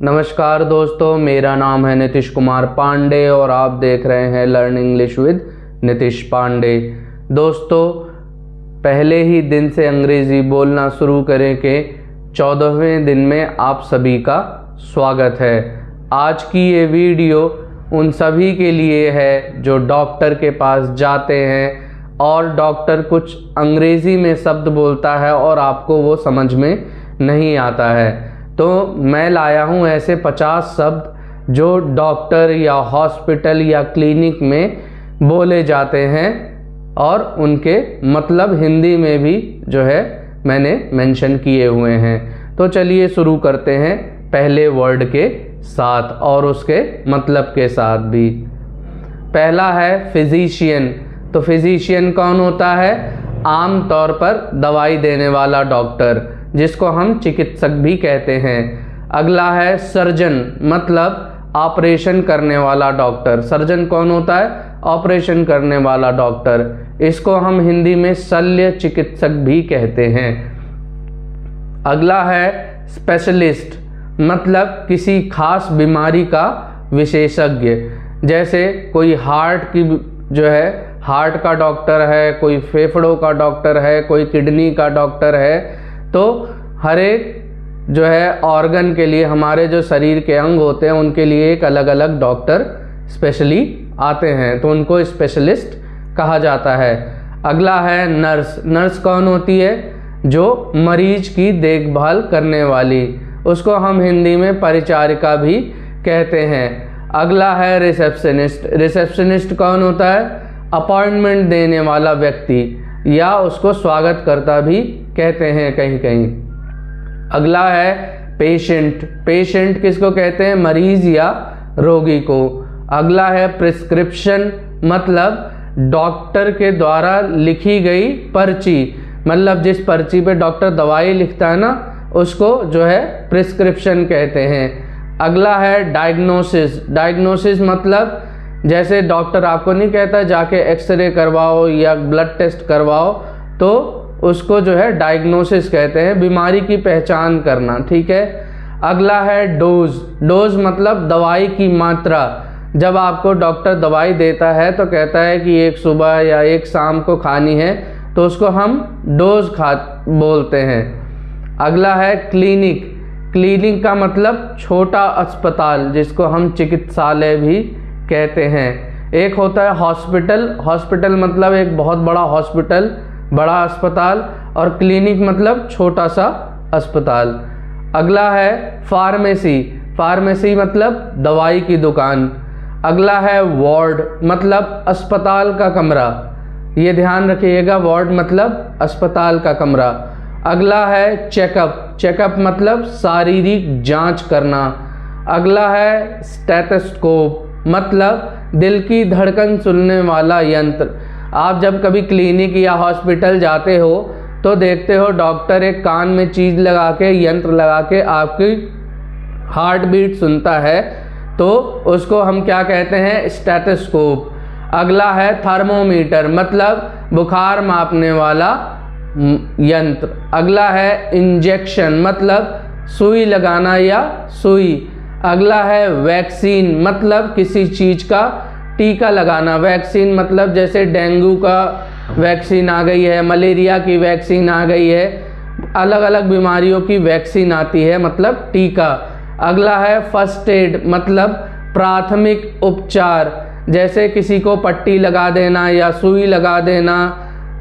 नमस्कार दोस्तों, मेरा नाम है नीतीश कुमार पांडे और आप देख रहे हैं learn English with Nitish Pandey. दोस्तों, पहले ही दिन से अंग्रेज़ी बोलना शुरू करें के 14वें दिन में आप सभी का स्वागत है। आज की ये वीडियो उन सभी के लिए है जो डॉक्टर के पास जाते हैं और डॉक्टर कुछ अंग्रेज़ी में शब्द बोलता है और आपको वो समझ में नहीं आता है। तो मैं लाया हूँ ऐसे 50 शब्द जो डॉक्टर या हॉस्पिटल या क्लिनिक में बोले जाते हैं और उनके मतलब हिंदी में भी जो है मैंने मेंशन किए हुए हैं। तो चलिए शुरू करते हैं पहले वर्ड के साथ और उसके मतलब के साथ भी। पहला है फिजिशियन। तो फिजिशियन कौन होता है? आम तौर पर दवाई देने वाला डॉक्टर, जिसको हम चिकित्सक भी कहते हैं। अगला है सर्जन, मतलब ऑपरेशन करने वाला डॉक्टर। सर्जन कौन होता है? ऑपरेशन करने वाला डॉक्टर। इसको हम हिंदी में शल्य चिकित्सक भी कहते हैं। अगला है स्पेशलिस्ट, मतलब किसी खास बीमारी का विशेषज्ञ। जैसे कोई हार्ट की जो है हार्ट का डॉक्टर है, कोई फेफड़ों का डॉक्टर है, कोई किडनी का डॉक्टर है। तो हर एक जो है ऑर्गन के लिए, हमारे जो शरीर के अंग होते हैं उनके लिए एक अलग अलग डॉक्टर स्पेशली आते हैं, तो उनको स्पेशलिस्ट कहा जाता है। अगला है नर्स। नर्स कौन होती है? जो मरीज की देखभाल करने वाली, उसको हम हिंदी में परिचारिका भी कहते हैं। अगला है रिसेप्शनिस्ट। रिसेप्शनिस्ट कौन होता है? अपॉइंटमेंट देने वाला व्यक्ति, या उसको स्वागतकर्ता भी कहते हैं कहीं कहीं। अगला है पेशेंट। पेशेंट किसको कहते हैं? मरीज या रोगी को। अगला है प्रिस्क्रिप्शन, मतलब डॉक्टर के द्वारा लिखी गई पर्ची, मतलब जिस पर्ची पे डॉक्टर दवाई लिखता है ना, उसको जो है प्रिस्क्रिप्शन कहते हैं। अगला है डायग्नोसिस। डायग्नोसिस मतलब जैसे डॉक्टर आपको नहीं कहता जाके एक्सरे करवाओ या ब्लड टेस्ट करवाओ, तो उसको जो है डायग्नोसिस कहते हैं, बीमारी की पहचान करना। ठीक है। अगला है डोज। डोज मतलब दवाई की मात्रा। जब आपको डॉक्टर दवाई देता है तो कहता है कि एक सुबह या एक शाम को खानी है, तो उसको हम डोज बोलते हैं। अगला है क्लिनिक। क्लिनिक का मतलब छोटा अस्पताल, जिसको हम चिकित्सालय भी कहते हैं। एक होता है हॉस्पिटल। हॉस्पिटल मतलब एक बहुत बड़ा हॉस्पिटल, बड़ा अस्पताल, और क्लिनिक मतलब छोटा सा अस्पताल। अगला है फार्मेसी। फार्मेसी मतलब दवाई की दुकान। अगला है वार्ड, मतलब अस्पताल का कमरा। ये ध्यान रखिएगा, वार्ड मतलब अस्पताल का कमरा। अगला है चेकअप। चेकअप मतलब शारीरिक जांच करना। अगला है स्टेथोस्कोप, मतलब दिल की धड़कन सुनने वाला यंत्र। आप जब कभी क्लिनिक या हॉस्पिटल जाते हो तो देखते हो डॉक्टर एक कान में चीज़ लगा के, यंत्र लगा के आपकी हार्ट बीट सुनता है, तो उसको हम क्या कहते हैं? स्टेथोस्कोप। अगला है थर्मोमीटर, मतलब बुखार मापने वाला यंत्र। अगला है इंजेक्शन, मतलब सुई लगाना या सुई। अगला है वैक्सीन, मतलब किसी चीज़ का टीका लगाना। वैक्सीन मतलब जैसे डेंगू का वैक्सीन आ गई है, मलेरिया की वैक्सीन आ गई है, अलग अलग बीमारियों की वैक्सीन आती है, मतलब टीका। अगला है फर्स्ट एड, मतलब प्राथमिक उपचार। जैसे किसी को पट्टी लगा देना या सुई लगा देना,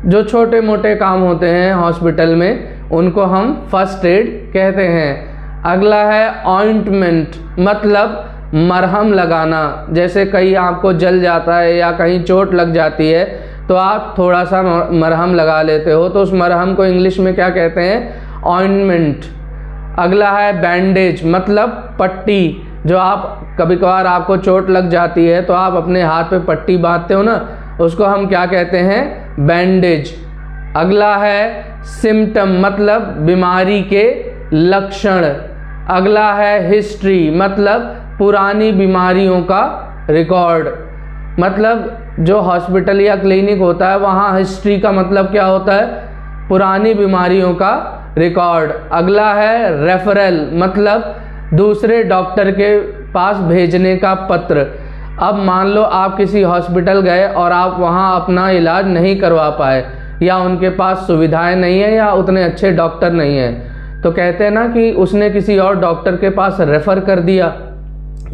जो छोटे मोटे काम होते हैं हॉस्पिटल में, उनको हम फर्स्ट एड कहते हैं। अगला है ऑइंटमेंट, मतलब मरहम लगाना। जैसे कहीं आपको जल जाता है या कहीं चोट लग जाती है तो आप थोड़ा सा मरहम लगा लेते हो, तो उस मरहम को इंग्लिश में क्या कहते हैं? ऑइंटमेंट। अगला है बैंडेज, मतलब पट्टी। जो आप कभी कभार आपको चोट लग जाती है तो आप अपने हाथ पे पट्टी बांधते हो ना, उसको हम क्या कहते हैं? बैंडेज। अगला है सिम्टम, मतलब बीमारी के लक्षण। अगला है हिस्ट्री, मतलब पुरानी बीमारियों का रिकॉर्ड। मतलब जो हॉस्पिटल या क्लिनिक होता है वहाँ हिस्ट्री का मतलब क्या होता है? पुरानी बीमारियों का रिकॉर्ड। अगला है रेफरल, मतलब दूसरे डॉक्टर के पास भेजने का पत्र। अब मान लो आप किसी हॉस्पिटल गए और आप वहाँ अपना इलाज नहीं करवा पाए, या उनके पास सुविधाएं नहीं है, या उतने अच्छे डॉक्टर नहीं हैं, तो कहते हैं ना कि उसने किसी और डॉक्टर के पास रेफ़र कर दिया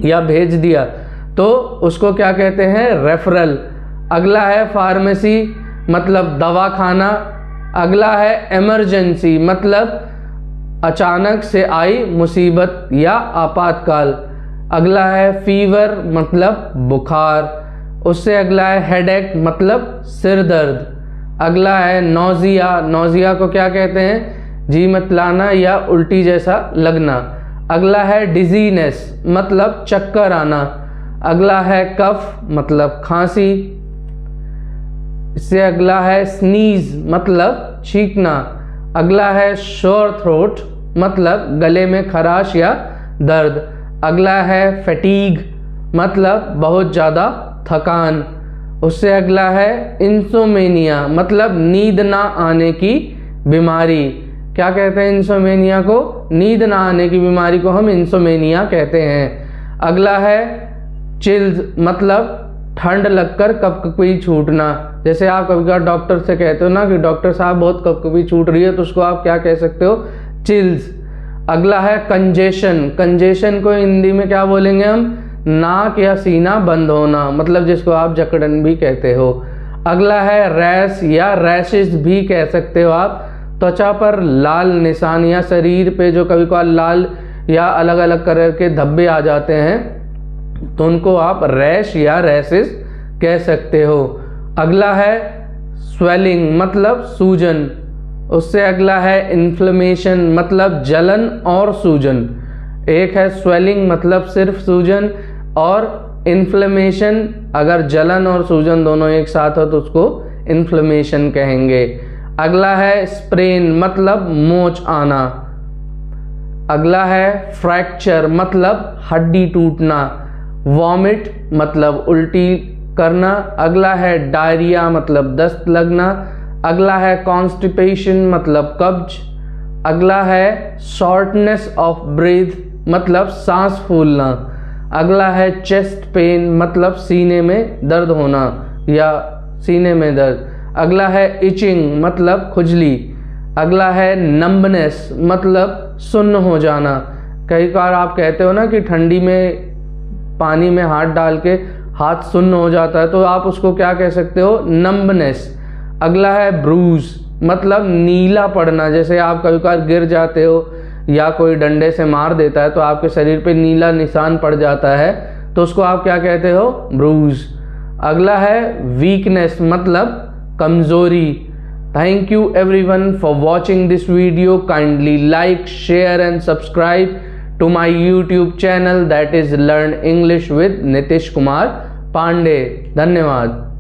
या भेज दिया, तो उसको क्या कहते हैं? रेफरल। अगला है फार्मेसी, मतलब दवाखाना। अगला है इमरजेंसी, मतलब अचानक से आई मुसीबत या आपातकाल। अगला है फीवर, मतलब बुखार। उससे अगला है हेडेक, मतलब सिर दर्द। अगला है नौजिया। नौजिया को क्या कहते हैं? जी मतलाना या उल्टी जैसा लगना। अगला है डिजीनेस, मतलब चक्कर आना। अगला है कफ, मतलब खांसी। इससे अगला है स्नीज, मतलब छींकना। अगला है शोर थ्रोट, मतलब गले में खराश या दर्द। अगला है फैटीग, मतलब बहुत ज़्यादा थकान। उससे अगला है इंसोमेनिया, मतलब नींद ना आने की बीमारी। क्या कहते हैं इंसोमेनिया को? नींद ना आने की बीमारी को हम इंसोमेनिया कहते हैं। अगला है चिल्स, मतलब ठंड लगकर कपकपी छूटना। जैसे आप कभी कभार डॉक्टर से कहते हो ना कि डॉक्टर साहब बहुत कपकपी छूट रही है, तो उसको आप क्या कह सकते हो? चिल्स। अगला है कंजेशन। कंजेशन को हिंदी में क्या बोलेंगे हम? नाक या सीना बंद होना, मतलब जिसको आप जकड़न भी कहते हो। अगला है रैश या रैशेस भी कह सकते हो आप। त्वचा पर लाल निशान या शरीर पे जो कभी कभार लाल या अलग अलग कलर के धब्बे आ जाते हैं, तो उनको आप रैश या रैशेस कह सकते हो। अगला है स्वेलिंग, मतलब सूजन। उससे अगला है इन्फ्लेमेशन, मतलब जलन और सूजन। एक है स्वेलिंग, मतलब सिर्फ सूजन, और इन्फ्लेमेशन, अगर जलन और सूजन दोनों एक साथ हो तो उसको इन्फ्लेमेशन कहेंगे। अगला है स्प्रेन, मतलब मोच आना। अगला है फ्रैक्चर, मतलब हड्डी टूटना। वॉमिट, मतलब उल्टी करना। अगला है डायरिया, मतलब दस्त लगना। अगला है कॉन्स्टिपेशन, मतलब कब्ज। अगला है शॉर्टनेस ऑफ ब्रीथ, मतलब सांस फूलना। अगला है चेस्ट पेन, मतलब सीने में दर्द होना या सीने में दर्द। अगला है इचिंग, मतलब खुजली। अगला है नंबनेस, मतलब सुन्न हो जाना। कई बार आप कहते हो ना कि ठंडी में पानी में हाथ डाल के हाथ सुन्न हो जाता है, तो आप उसको क्या कह सकते हो? नंबनेस। अगला है ब्रूज, मतलब नीला पड़ना। जैसे आप कभी बार गिर जाते हो या कोई डंडे से मार देता है तो आपके शरीर पे नीला निशान पड़ जाता है, तो उसको आप क्या कहते हो? ब्रूज। अगला है वीकनेस, मतलब कमजोरी। Thank you everyone for watching this video. Kindly like, share and subscribe to my YouTube channel, that is Learn English with Nitish Kumar Pandey. धन्यवाद।